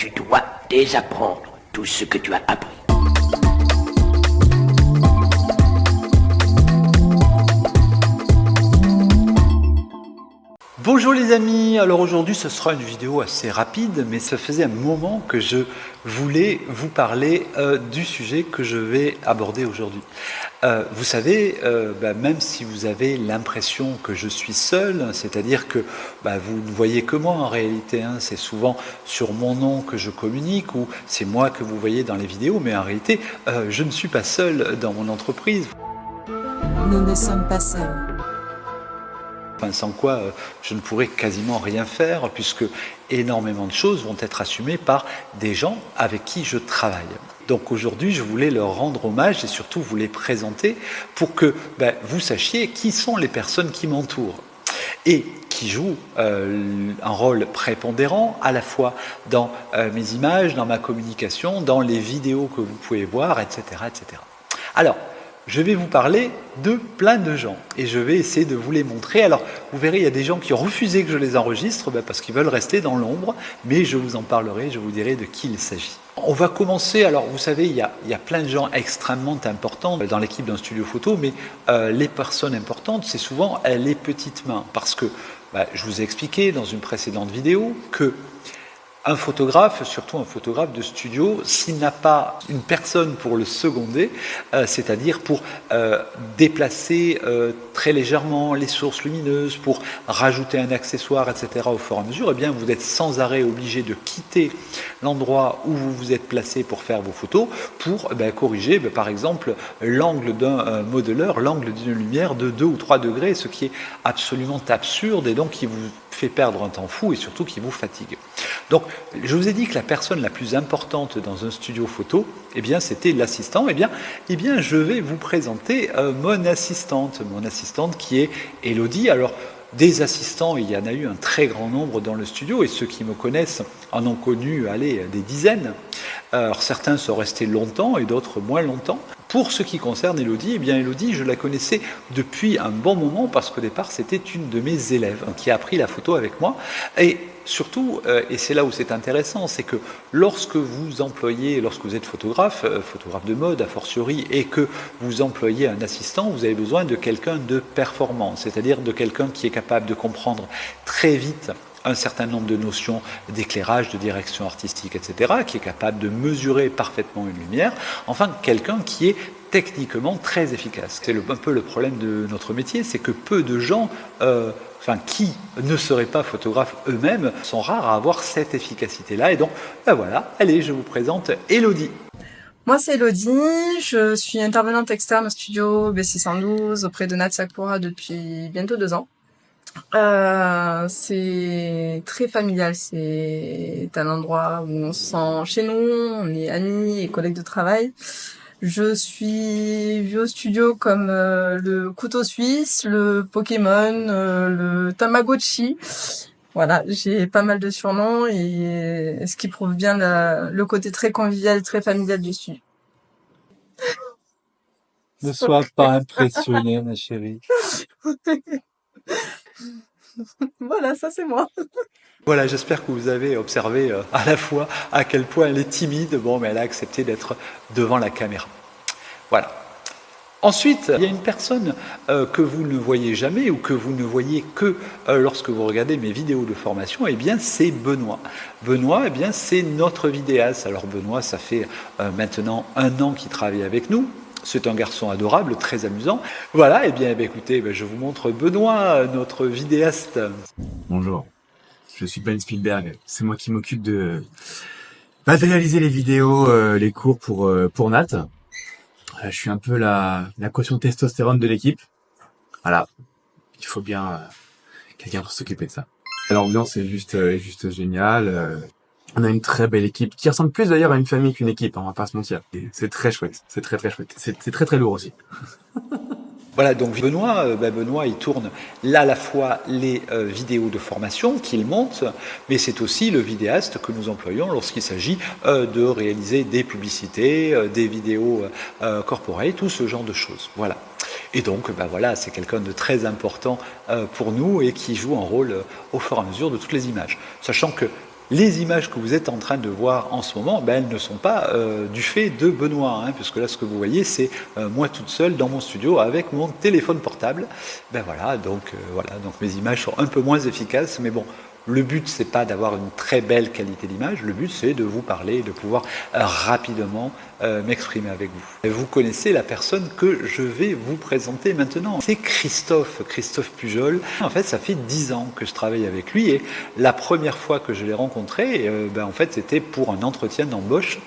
Tu dois désapprendre tout ce que tu as appris. Bonjour les amis, alors aujourd'hui ce sera une vidéo assez rapide, mais ça faisait un moment que je voulais vous parler du sujet que je vais aborder aujourd'hui. Vous savez, même si vous avez l'impression que je suis seul, c'est-à-dire que vous ne voyez que moi en réalité, c'est souvent sur mon nom que je communique ou c'est moi que vous voyez dans les vidéos, mais en réalité je ne suis pas seul dans mon entreprise. Nous ne sommes pas seuls. Sans quoi je ne pourrais quasiment rien faire puisque énormément de choses vont être assumées par des gens avec qui je travaille. Donc aujourd'hui je voulais leur rendre hommage et surtout vous les présenter pour que vous sachiez qui sont les personnes qui m'entourent et qui jouent un rôle prépondérant à la fois dans mes images, dans ma communication, dans les vidéos que vous pouvez voir, etc. etc. Alors, je vais vous parler de plein de gens et je vais essayer de vous les montrer. Alors, vous verrez, il y a des gens qui ont refusé que je les enregistre parce qu'ils veulent rester dans l'ombre, mais je vous en parlerai, je vous dirai de qui il s'agit. On va commencer, alors vous savez, il y a plein de gens extrêmement importants dans l'équipe d'un studio photo, mais les personnes importantes, c'est souvent les petites mains, parce que je vous ai expliqué dans une précédente vidéo que un photographe, surtout un photographe de studio, s'il n'a pas une personne pour le seconder, c'est-à-dire pour déplacer très légèrement les sources lumineuses, pour rajouter un accessoire, etc. au fur et à mesure, eh bien vous êtes sans arrêt obligé de quitter l'endroit où vous vous êtes placé pour faire vos photos, pour corriger par exemple l'angle d'un modeleur, l'angle d'une lumière de 2 ou 3 degrés, ce qui est absolument absurde et donc qui vous fait perdre un temps fou et surtout qui vous fatigue. Donc, je vous ai dit que la personne la plus importante dans un studio photo, c'était l'assistant. Je vais vous présenter mon assistante qui est Elodie. Alors, des assistants, il y en a eu un très grand nombre dans le studio et ceux qui me connaissent en ont connu, des dizaines. Alors, certains sont restés longtemps et d'autres moins longtemps. Pour ce qui concerne Elodie, Elodie, je la connaissais depuis un bon moment parce qu'au départ, c'était une de mes élèves qui a appris la photo avec moi. Et surtout, et c'est là où c'est intéressant, c'est que lorsque vous êtes photographe de mode a fortiori, et que vous employez un assistant, vous avez besoin de quelqu'un de performant, c'est-à-dire de quelqu'un qui est capable de comprendre très vite un certain nombre de notions d'éclairage, de direction artistique, etc., qui est capable de mesurer parfaitement une lumière, enfin quelqu'un qui est techniquement très efficace. C'est un peu le problème de notre métier, c'est que peu de gens qui ne seraient pas photographes eux-mêmes sont rares à avoir cette efficacité-là. Et donc, voilà, allez, je vous présente Elodie. Moi, c'est Elodie, je suis intervenante externe au studio B612 auprès de Nat Sakura depuis bientôt 2 ans. C'est très familial, c'est un endroit où on se sent chez nous, on est amis et collègues de travail. Je suis vue au studio comme le couteau suisse, le Pokémon, le Tamagotchi. Voilà, j'ai pas mal de surnoms et ce qui prouve bien le côté très convivial, très familial du studio. Ne sois pas impressionnée, ma chérie. Voilà, ça c'est moi. Voilà, j'espère que vous avez observé à la fois à quel point elle est timide, mais elle a accepté d'être devant la caméra. Voilà. Ensuite, il y a une personne que vous ne voyez jamais ou que vous ne voyez que lorsque vous regardez mes vidéos de formation, c'est Benoît. Benoît, c'est notre vidéaste. Alors Benoît, ça fait maintenant 1 an qu'il travaille avec nous. C'est un garçon adorable, très amusant. Voilà, écoutez, je vous montre Benoît, notre vidéaste. Bonjour, je suis Ben Spielberg. C'est moi qui m'occupe de réaliser les vidéos, les cours pour Nat. Je suis un peu la caution testostérone de l'équipe. Voilà, il faut bien quelqu'un pour s'occuper de ça. L'ambiance est juste géniale. On a une très belle équipe qui ressemble plus d'ailleurs à une famille qu'une équipe, on va pas se mentir. C'est très chouette, c'est très chouette. C'est très lourd aussi. Voilà, donc Benoît, il tourne là à la fois les vidéos de formation qu'il monte, mais c'est aussi le vidéaste que nous employons lorsqu'il s'agit de réaliser des publicités, des vidéos corporate, tout ce genre de choses. Voilà. Et donc, c'est quelqu'un de très important pour nous et qui joue un rôle au fur et à mesure de toutes les images. Sachant que Les images que vous êtes en train de voir en ce moment, elles ne sont pas du fait de Benoît, puisque là ce que vous voyez c'est moi toute seule dans mon studio avec mon téléphone portable. Voilà, donc mes images sont un peu moins efficaces, mais bon. Le but, c'est pas d'avoir une très belle qualité d'image, le but, c'est de vous parler et de pouvoir rapidement m'exprimer avec vous. Vous connaissez la personne que je vais vous présenter maintenant. C'est Christophe Pujol. En fait, ça fait 10 ans que je travaille avec lui et la première fois que je l'ai rencontré, en fait, c'était pour un entretien d'embauche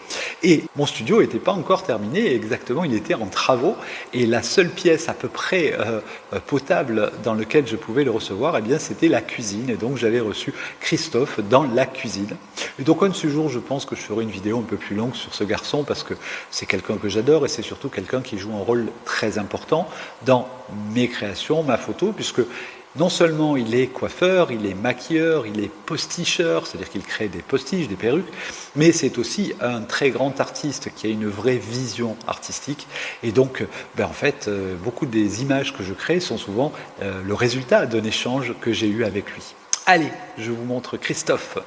et mon studio n'était pas encore terminé, exactement, il était en travaux et la seule pièce à peu près potable dans laquelle je pouvais le recevoir, c'était la cuisine et donc j'avais reçu Christophe dans la cuisine. Et donc un de ces jours, je pense que je ferai une vidéo un peu plus longue sur ce garçon parce que c'est quelqu'un que j'adore et c'est surtout quelqu'un qui joue un rôle très important dans mes créations, ma photo, puisque non seulement il est coiffeur, il est maquilleur, il est posticheur, c'est-à-dire qu'il crée des postiches, des perruques, mais c'est aussi un très grand artiste qui a une vraie vision artistique. Et donc, en fait, beaucoup des images que je crée sont souvent le résultat d'un échange que j'ai eu avec lui. Allez, je vous montre Christophe.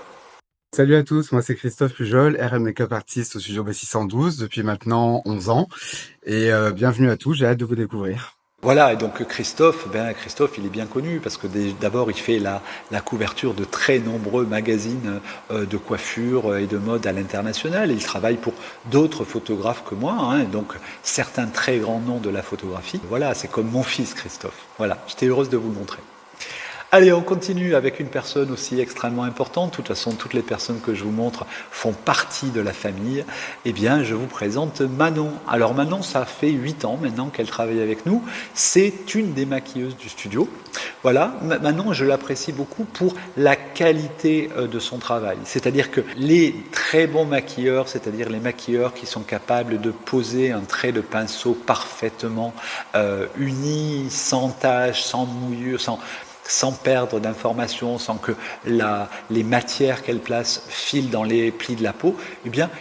Salut à tous, moi c'est Christophe Pujol, RM Makeup Artist au studio B612 depuis maintenant 11 ans. Et bienvenue à tous, j'ai hâte de vous découvrir. Voilà, et donc Christophe, il est bien connu parce que d'abord il fait la couverture de très nombreux magazines de coiffure et de mode à l'international. Il travaille pour d'autres photographes que moi, donc certains très grands noms de la photographie. Voilà, c'est comme mon fils Christophe. Voilà, j'étais heureuse de vous le montrer. Allez, on continue avec une personne aussi extrêmement importante. De toute façon, toutes les personnes que je vous montre font partie de la famille. Je vous présente Manon. Alors Manon, ça fait 8 ans maintenant qu'elle travaille avec nous. C'est une des maquilleuses du studio. Voilà, Manon, je l'apprécie beaucoup pour la qualité de son travail. C'est-à-dire que les très bons maquilleurs, c'est-à-dire les maquilleurs qui sont capables de poser un trait de pinceau parfaitement uni, sans tache, sans mouillure, sans perdre d'informations, sans que les matières qu'elle place filent dans les plis de la peau,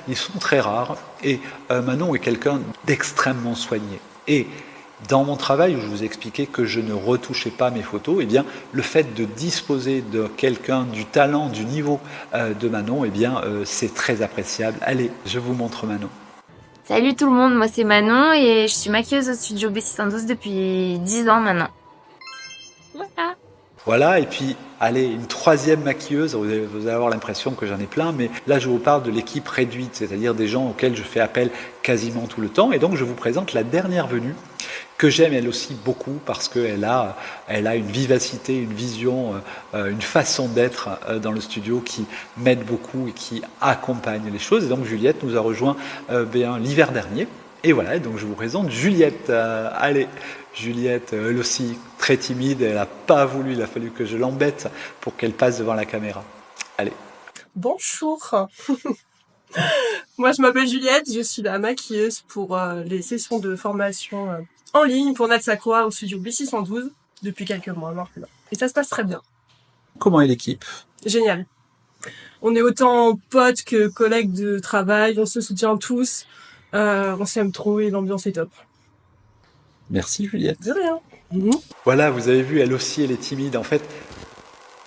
ils sont très rares. Et Manon est quelqu'un d'extrêmement soigné. Et dans mon travail, où je vous expliquais que je ne retouchais pas mes photos, le fait de disposer de quelqu'un du talent, du niveau de Manon, c'est très appréciable. Allez, je vous montre Manon. Salut tout le monde, moi c'est Manon et je suis maquilleuse au studio B612 depuis 10 ans maintenant. Voilà. Voilà, et puis, allez, une troisième maquilleuse, vous allez avoir l'impression que j'en ai plein, mais là je vous parle de l'équipe réduite, c'est-à-dire des gens auxquels je fais appel quasiment tout le temps, et donc je vous présente la dernière venue, que j'aime elle aussi beaucoup, parce qu'elle a une vivacité, une vision, une façon d'être dans le studio qui m'aide beaucoup et qui accompagne les choses, et donc Juliette nous a rejoint l'hiver dernier, et voilà, donc je vous présente Juliette. Allez, Juliette, elle aussi, très timide, elle n'a pas voulu, il a fallu que je l'embête pour qu'elle passe devant la caméra. Allez. Bonjour. Moi, je m'appelle Juliette, je suis la maquilleuse pour les sessions de formation en ligne pour Natsakwa au studio B612 depuis quelques mois maintenant. Et ça se passe très bien. Comment est l'équipe ? Génial. On est autant potes que collègues de travail, on se soutient tous, on s'aime trop et l'ambiance est top. Merci Juliette. De rien. Voilà, vous avez vu, elle aussi, elle est timide. En fait,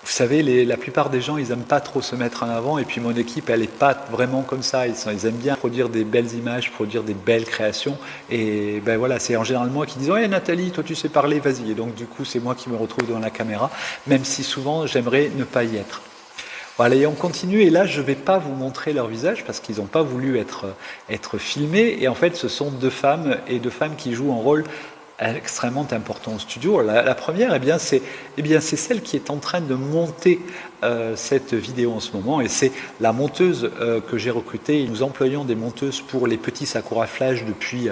vous savez, la plupart des gens, ils n'aiment pas trop se mettre en avant. Et puis mon équipe, elle n'est pas vraiment comme ça. Ils aiment bien produire des belles images, produire des belles créations. Et voilà, c'est en général moi qui dis « Ouais Nathalie, toi tu sais parler, vas-y ». Et donc du coup, c'est moi qui me retrouve devant la caméra, même si souvent, j'aimerais ne pas y être. Voilà, et on continue, et là je ne vais pas vous montrer leur visage parce qu'ils n'ont pas voulu être filmés, et en fait ce sont deux femmes qui jouent un rôle extrêmement important au studio. La première, c'est celle qui est en train de monter cette vidéo en ce moment, et c'est la monteuse que j'ai recrutée. Nous employons des monteuses pour les petits Sakura Flash depuis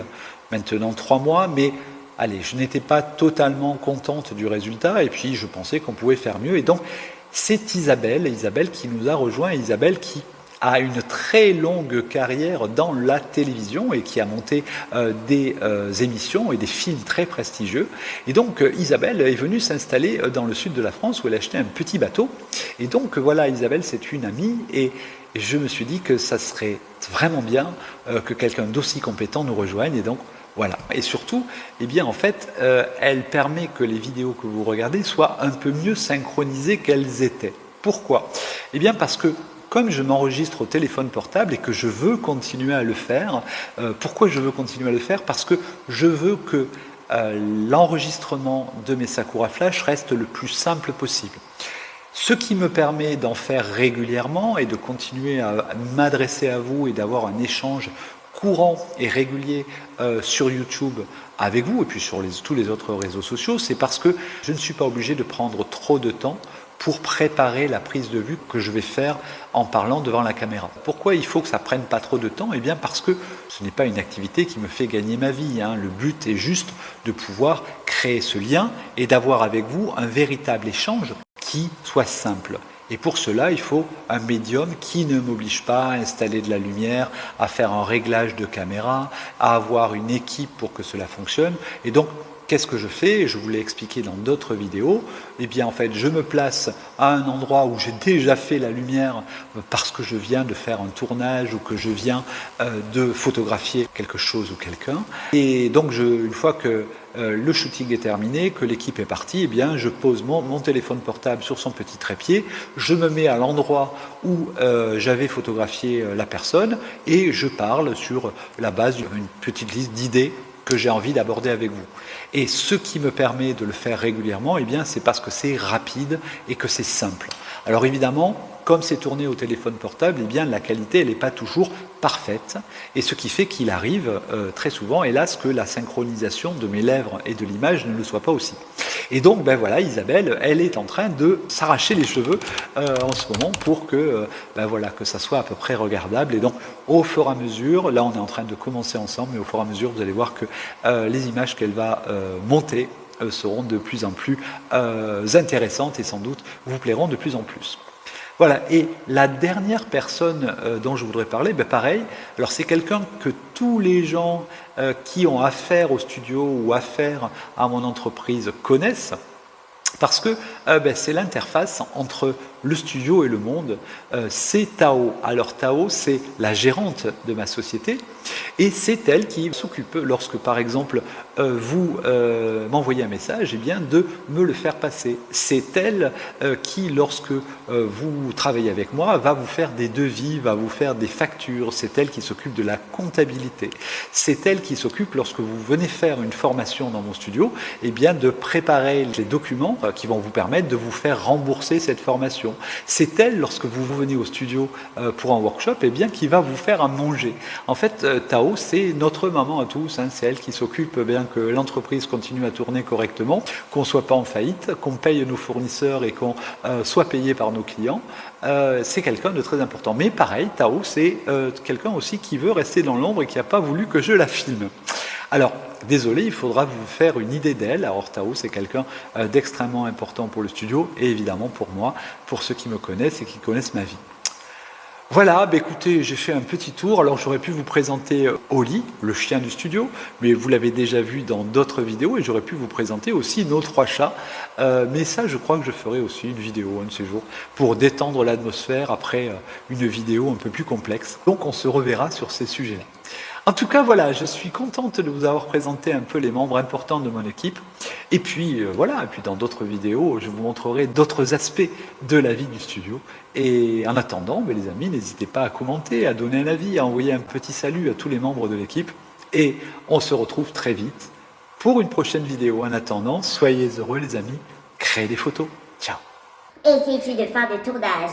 maintenant 3 mois, mais allez, je n'étais pas totalement contente du résultat, et puis je pensais qu'on pouvait faire mieux, et donc c'est Isabelle qui nous a rejoint, Isabelle qui a une très longue carrière dans la télévision et qui a monté des émissions et des films très prestigieux. Et donc Isabelle est venue s'installer dans le sud de la France où elle a acheté un petit bateau. Et donc voilà, Isabelle, c'est une amie, et je me suis dit que ça serait vraiment bien que quelqu'un d'aussi compétent nous rejoigne, et donc voilà. Et surtout, en fait, elle permet que les vidéos que vous regardez soient un peu mieux synchronisées qu'elles étaient. Pourquoi ? Parce que comme je m'enregistre au téléphone portable et que je veux continuer à le faire, pourquoi je veux continuer à le faire? Parce que je veux que l'enregistrement de mes Sakura Flash reste le plus simple possible. Ce qui me permet d'en faire régulièrement et de continuer à m'adresser à vous et d'avoir un échange courant et régulier sur YouTube avec vous et puis sur tous les autres réseaux sociaux, c'est parce que je ne suis pas obligé de prendre trop de temps pour préparer la prise de vue que je vais faire en parlant devant la caméra. Pourquoi il faut que ça prenne pas trop de temps? Eh bien parce que ce n'est pas une activité qui me fait gagner ma vie, hein. Le but est juste de pouvoir créer ce lien et d'avoir avec vous un véritable échange qui soit simple. Et pour cela, il faut un médium qui ne m'oblige pas à installer de la lumière, à faire un réglage de caméra, à avoir une équipe pour que cela fonctionne. Et donc, qu'est-ce que je fais? Je vous l'ai expliqué dans d'autres vidéos. Eh bien, en fait, je me place à un endroit où j'ai déjà fait la lumière parce que je viens de faire un tournage ou que je viens de photographier quelque chose ou quelqu'un. Et donc, une fois que le shooting est terminé, que l'équipe est partie, eh bien, je pose mon téléphone portable sur son petit trépied, je me mets à l'endroit où j'avais photographié la personne et je parle sur la base d'une petite liste d'idées que j'ai envie d'aborder avec vous. Et ce qui me permet de le faire régulièrement, eh bien, c'est parce que c'est rapide et que c'est simple. Alors évidemment, comme c'est tourné au téléphone portable, eh bien, la qualité elle n'est pas toujours parfaite. Et ce qui fait qu'il arrive très souvent, hélas, que la synchronisation de mes lèvres et de l'image ne le soit pas aussi. Et donc, ben voilà, Isabelle, elle est en train de s'arracher les cheveux en ce moment pour que, voilà, que ça soit à peu près regardable. Et donc, au fur et à mesure, là, on est en train de commencer ensemble, mais au fur et à mesure, vous allez voir que les images qu'elle va monter seront de plus en plus intéressantes et sans doute vous plairont de plus en plus. Voilà, et la dernière personne dont je voudrais parler, pareil, alors c'est quelqu'un que tous les gens qui ont affaire au studio ou affaire à mon entreprise connaissent, parce que c'est l'interface entre le studio et le monde, c'est Tao. Alors Tao, c'est la gérante de ma société, et c'est elle qui s'occupe, lorsque par exemple vous m'envoyez un message, eh bien, de me le faire passer. C'est elle qui, lorsque vous travaillez avec moi, va vous faire des devis, va vous faire des factures, c'est elle qui s'occupe de la comptabilité. C'est elle qui s'occupe, lorsque vous venez faire une formation dans mon studio, eh bien, de préparer les documents qui vont vous permettre de vous faire rembourser cette formation. C'est elle, lorsque vous venez au studio pour un workshop, eh bien, qui va vous faire à manger. En fait, Tao, c'est notre maman à tous, hein. C'est elle qui s'occupe bien que l'entreprise continue à tourner correctement, qu'on ne soit pas en faillite, qu'on paye nos fournisseurs et qu'on soit payé par nos clients. C'est quelqu'un de très important. Mais pareil, Tao, c'est quelqu'un aussi qui veut rester dans l'ombre et qui n'a pas voulu que je la filme. Alors, désolé, il faudra vous faire une idée d'elle. Alors, Tao, c'est quelqu'un d'extrêmement important pour le studio et évidemment pour moi, pour ceux qui me connaissent et qui connaissent ma vie. Voilà, écoutez, j'ai fait un petit tour. Alors, j'aurais pu vous présenter Oli, le chien du studio, mais vous l'avez déjà vu dans d'autres vidéos et j'aurais pu vous présenter aussi nos 3 chats. Mais ça, je crois que je ferai aussi une vidéo un de ces jours pour détendre l'atmosphère après une vidéo un peu plus complexe. Donc, on se reverra sur ces sujets-là. En tout cas, voilà, je suis contente de vous avoir présenté un peu les membres importants de mon équipe. Et puis, voilà, et puis dans d'autres vidéos, je vous montrerai d'autres aspects de la vie du studio. Et en attendant, les amis, n'hésitez pas à commenter, à donner un avis, à envoyer un petit salut à tous les membres de l'équipe. Et on se retrouve très vite pour une prochaine vidéo. En attendant, soyez heureux, les amis, créez des photos. Ciao. Essayez-tu de faire des tournages